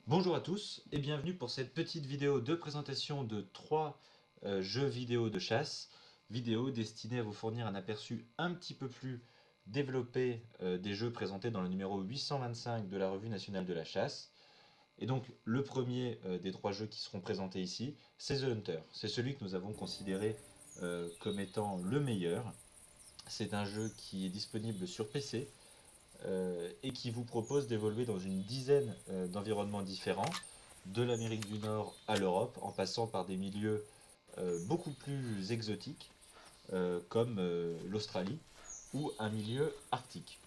Bonjour à tous et bienvenue pour cette petite vidéo de présentation de trois jeux vidéo de chasse, vidéo destinée à vous fournir un aperçu un petit peu plus développé des jeux présentés dans le numéro 825 de la Revue nationale de la chasse. Et donc le premier des trois jeux qui seront présentés ici, c'est The Hunter. C'est celui que nous avons considéré comme étant le meilleur. C'est un jeu qui est disponible sur PC, et qui vous propose d'évoluer dans une dizaine d'environnements différents, de l'Amérique du Nord à l'Europe, en passant par des milieux beaucoup plus exotiques, comme l'Australie, ou un milieu arctique.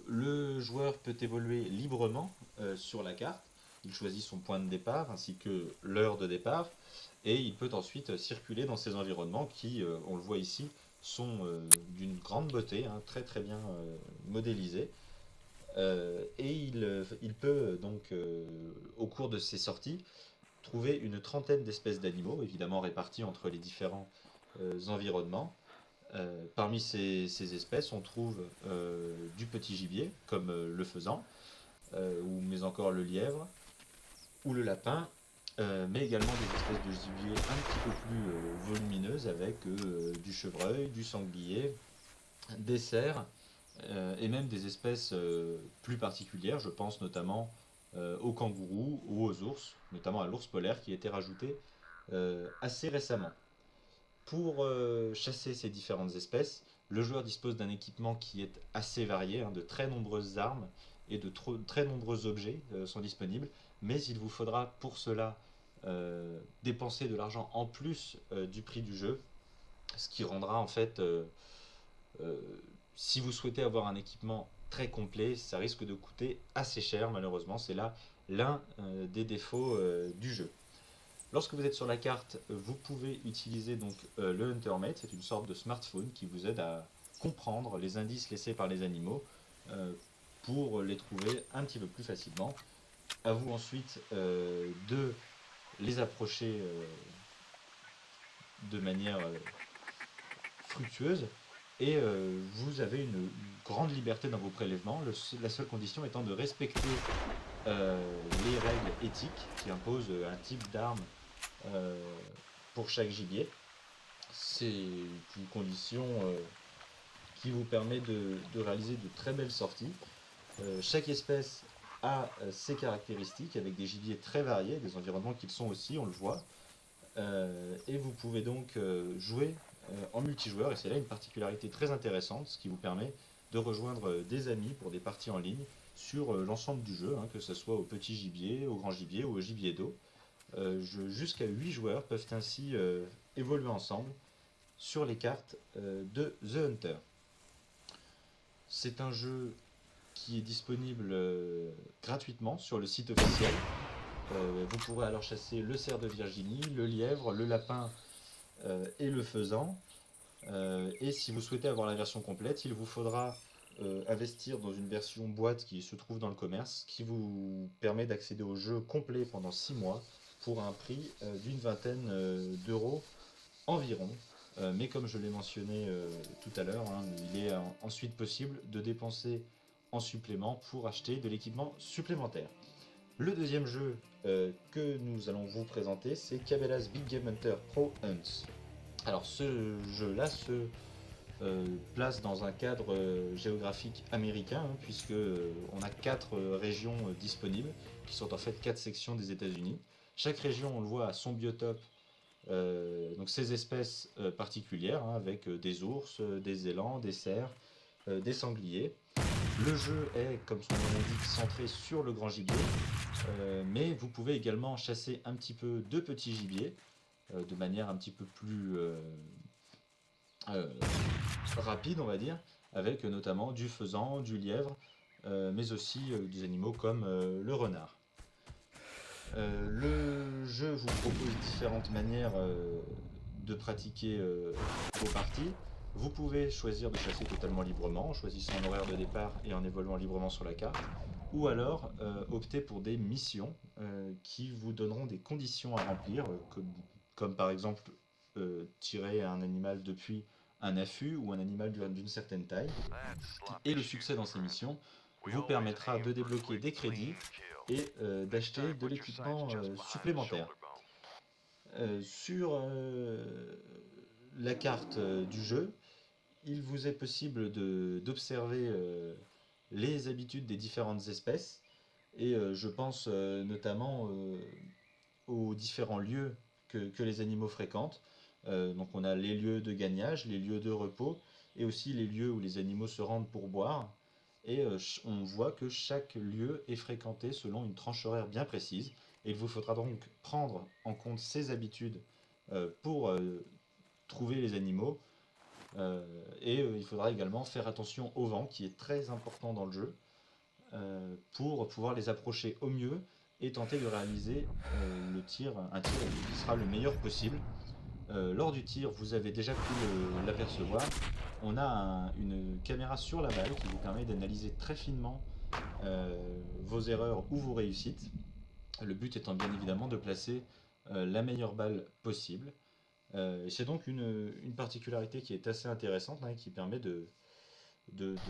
Le joueur peut évoluer librement sur la carte. Il choisit son point de départ ainsi que l'heure de départ et il peut ensuite circuler dans ces environnements qui, on le voit ici, sont d'une grande beauté, hein, très très bien modélisés. Il peut donc, au cours de ses sorties, trouver une trentaine d'espèces d'animaux, évidemment répartis entre les différents environnements. Parmi ces espèces, on trouve du petit gibier, comme le faisan, mais encore le lièvre ou le lapin, mais également des espèces de gibier un petit peu plus volumineuses, avec du chevreuil, du sanglier, des cerfs, et même des espèces plus particulières. Je pense notamment aux kangourous ou aux ours, notamment à l'ours polaire qui a été rajouté assez récemment. Pour chasser ces différentes espèces, le joueur dispose d'un équipement qui est assez varié, hein, de très nombreuses armes et de très nombreux objets sont disponibles, mais il vous faudra pour cela dépenser de l'argent en plus du prix du jeu, ce qui rendra en fait, euh, si vous souhaitez avoir un équipement très complet, ça risque de coûter assez cher malheureusement. C'est là l'un des défauts du jeu. Lorsque vous êtes sur la carte, vous pouvez utiliser donc le HunterMate. C'est une sorte de smartphone qui vous aide à comprendre les indices laissés par les animaux euh, pour les trouver un petit peu plus facilement. À vous ensuite de les approcher de manière fructueuse et vous avez une grande liberté dans vos prélèvements. La seule condition étant de respecter les règles éthiques qui imposent un type d'arme euh, pour chaque gibier. C'est une condition qui vous permet de réaliser de très belles sorties. Chaque espèce a ses caractéristiques avec des gibiers très variés, des environnements qu'ils sont aussi, on le voit. Et vous pouvez donc jouer en multijoueur, et c'est là une particularité très intéressante, ce qui vous permet de rejoindre des amis pour des parties en ligne sur l'ensemble du jeu, hein, que ce soit au petit gibier, au grand gibier ou au gibier d'eau. Jusqu'à 8 joueurs peuvent ainsi évoluer ensemble sur les cartes de The Hunter. C'est un jeu qui est disponible gratuitement sur le site officiel. Vous pourrez alors chasser le cerf de Virginie, le lièvre, le lapin et le faisan. Et si vous souhaitez avoir la version complète, il vous faudra investir dans une version boîte qui se trouve dans le commerce, qui vous permet d'accéder au jeu complet pendant 6 mois pour un prix d'une vingtaine d'euros environ. Mais comme je l'ai mentionné tout à l'heure, hein, il est ensuite possible de dépenser en supplément pour acheter de l'équipement supplémentaire. Le deuxième jeu que nous allons vous présenter, c'est Cabela's Big Game Hunter Pro Hunts. Alors ce jeu-là se place dans un cadre géographique américain, hein, puisque on a quatre régions disponibles, qui sont en fait quatre sections des États-Unis. Chaque région, on le voit, a son biotope, donc ces espèces particulières, hein, avec des ours, des élans, des cerfs, des sangliers. Le jeu est, comme son nom l'indique, centré sur le grand gibier, mais vous pouvez également chasser un petit peu de petits gibiers, de manière un petit peu plus euh, rapide, on va dire, avec notamment du faisan, du lièvre, mais aussi des animaux comme le renard. Le jeu vous propose différentes manières de pratiquer vos parties. Vous pouvez choisir de chasser totalement librement, en choisissant un horaire de départ et en évoluant librement sur la carte, ou alors opter pour des missions qui vous donneront des conditions à remplir, comme par exemple tirer un animal depuis un affût ou un animal d'une certaine taille. Et le succès dans ces missions vous permettra de débloquer des crédits et d'acheter de l'équipement supplémentaire. Sur la carte du jeu, il vous est possible d'observer les habitudes des différentes espèces et je pense notamment aux différents lieux que les animaux fréquentent. Donc on a les lieux de gagnage, les lieux de repos et aussi les lieux où les animaux se rendent pour boire. Et on voit que chaque lieu est fréquenté selon une tranche horaire bien précise. Et il vous faudra donc prendre en compte ces habitudes pour trouver les animaux. Il faudra également faire attention au vent qui est très important dans le jeu pour pouvoir les approcher au mieux et tenter de réaliser un tir qui sera le meilleur possible. Lors du tir, vous avez déjà pu l'apercevoir, on a une caméra sur la balle qui vous permet d'analyser très finement vos erreurs ou vos réussites. Le but étant bien évidemment de placer la meilleure balle possible. C'est donc une particularité qui est assez intéressante, hein, qui permet de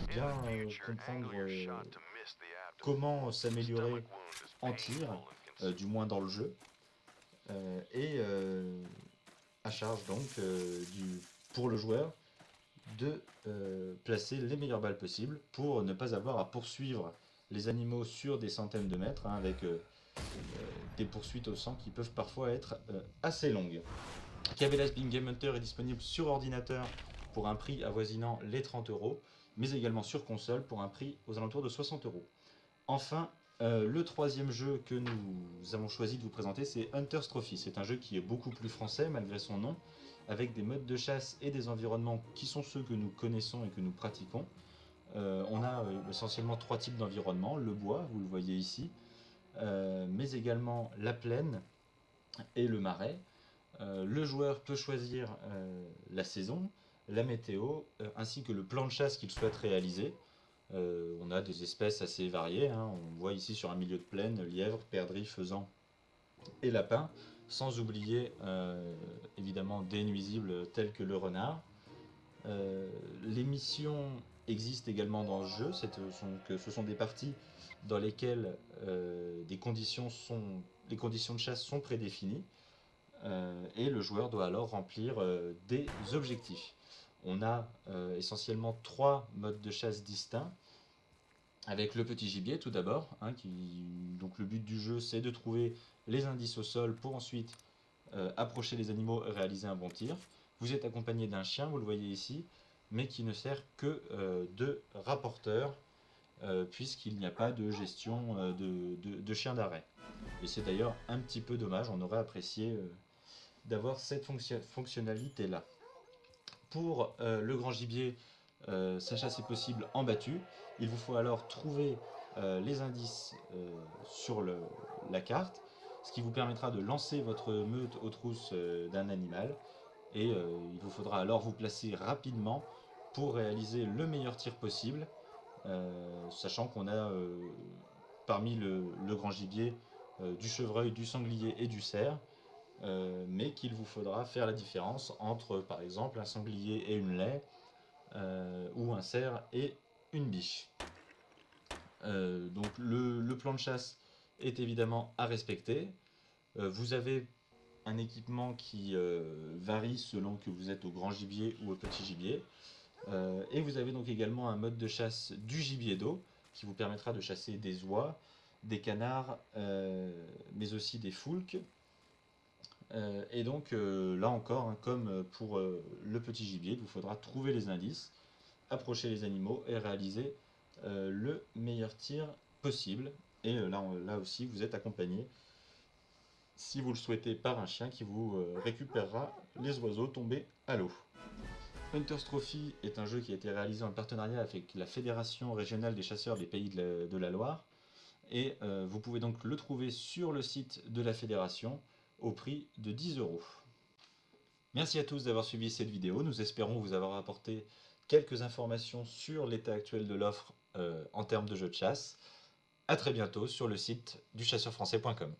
bien comprendre comment s'améliorer en tir, du moins dans le jeu, et à charge donc pour le joueur de placer les meilleures balles possibles pour ne pas avoir à poursuivre les animaux sur des centaines de mètres, hein, avec des poursuites au sang qui peuvent parfois être assez longues. Cabela's Big Game Hunter est disponible sur ordinateur pour un prix avoisinant les 30 €, mais également sur console pour un prix aux alentours de 60 €. Enfin, le troisième jeu que nous avons choisi de vous présenter, c'est Hunter's Trophy. C'est un jeu qui est beaucoup plus français malgré son nom, avec des modes de chasse et des environnements qui sont ceux que nous connaissons et que nous pratiquons. On a essentiellement 3 types d'environnements, le bois, vous le voyez ici, mais également la plaine et le marais. Le joueur peut choisir la saison, la météo, ainsi que le plan de chasse qu'il souhaite réaliser. On a des espèces assez variées, hein. On voit ici sur un milieu de plaine lièvre, perdrix, faisan et lapin, sans oublier évidemment des nuisibles tels que le renard. Les missions existent également dans ce jeu, ce sont des parties dans lesquelles les conditions de chasse sont prédéfinies et le joueur doit alors remplir des objectifs. On a essentiellement 3 modes de chasse distincts, avec le petit gibier tout d'abord, hein, donc le but du jeu c'est de trouver les indices au sol pour ensuite approcher les animaux et réaliser un bon tir. Vous êtes accompagné d'un chien, vous le voyez ici, mais qui ne sert que de rapporteur, puisqu'il n'y a pas de gestion de chien d'arrêt. Et c'est d'ailleurs un petit peu dommage, on aurait apprécié d'avoir cette fonctionnalité là. Pour le grand gibier, sa chasse est possible en battu. Il vous faut alors trouver les indices sur la carte, ce qui vous permettra de lancer votre meute aux trousses d'un animal. Et il vous faudra alors vous placer rapidement pour réaliser le meilleur tir possible, sachant qu'on a parmi le grand gibier du chevreuil, du sanglier et du cerf. Mais qu'il vous faudra faire la différence entre par exemple un sanglier et une laie, ou un cerf et une biche. Donc le plan de chasse est évidemment à respecter. Vous avez un équipement qui varie selon que vous êtes au grand gibier ou au petit gibier. Et vous avez donc également un mode de chasse du gibier d'eau qui vous permettra de chasser des oies, des canards, mais aussi des foulques. Et donc là encore, hein, comme pour le petit gibier, il vous faudra trouver les indices, approcher les animaux et réaliser le meilleur tir possible. Et là aussi, vous êtes accompagné, si vous le souhaitez, par un chien qui vous récupérera les oiseaux tombés à l'eau. Hunter's Trophy est un jeu qui a été réalisé en partenariat avec la Fédération régionale des chasseurs des pays de la Loire. Et vous pouvez donc le trouver sur le site de la fédération au prix de 10 €. Merci à tous d'avoir suivi cette vidéo. Nous espérons vous avoir apporté quelques informations sur l'état actuel de l'offre en termes de jeux de chasse. A très bientôt sur le site du chasseurfrançais.com.